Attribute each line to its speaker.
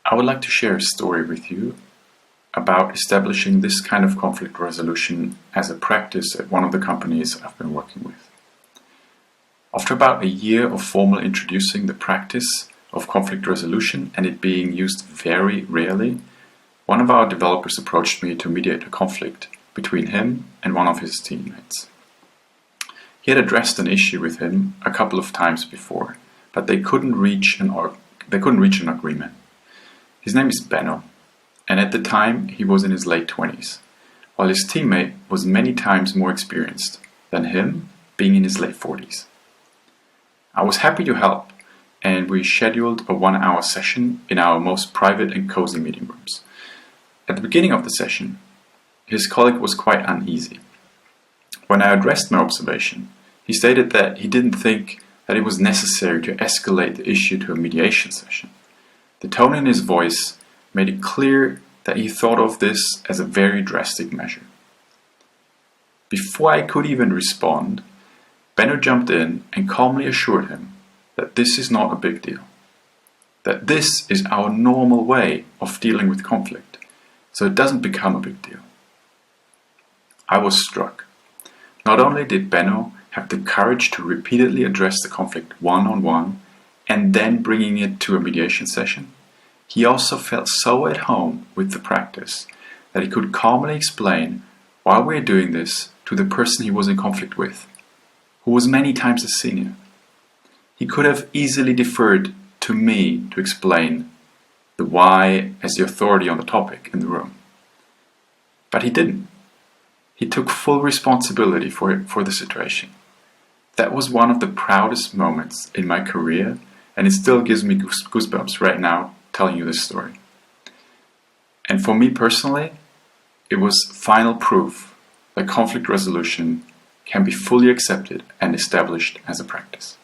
Speaker 1: I would like to share a story with you about establishing this kind of conflict resolution as a practice at one of the companies I've been working with. After about a year of formally introducing the practice of conflict resolution and it being used very rarely, one of our developers approached me to mediate a conflict between him and one of his teammates. He had addressed an issue with him a couple of times before, but they couldn't reach an agreement. His name is Benno, and at the time he was in his late 20s, while his teammate was many times more experienced than him, being in his late 40s. I was happy to help, and we scheduled a 1-hour session in our most private and cozy meeting rooms. At the beginning of the session, his colleague was quite uneasy. When I addressed my observation, he stated that he didn't think that it was necessary to escalate the issue to a mediation session. The tone in his voice made it clear that he thought of this as a very drastic measure. Before I could even respond, Benno jumped in and calmly assured him that this is not a big deal, that this is our normal way of dealing with conflict, so it doesn't become a big deal. I was struck. Not only did Benno have the courage to repeatedly address the conflict one-on-one and then bringing it to a mediation session, he also felt so at home with the practice that he could calmly explain why we're doing this to the person he was in conflict with, who was many times his senior. He could have easily deferred to me to explain the why as the authority on the topic in the room. But he didn't. He took full responsibility for the situation. That was one of the proudest moments in my career, and it still gives me goosebumps right now telling you this story. And for me personally, it was final proof that conflict resolution can be fully accepted and established as a practice.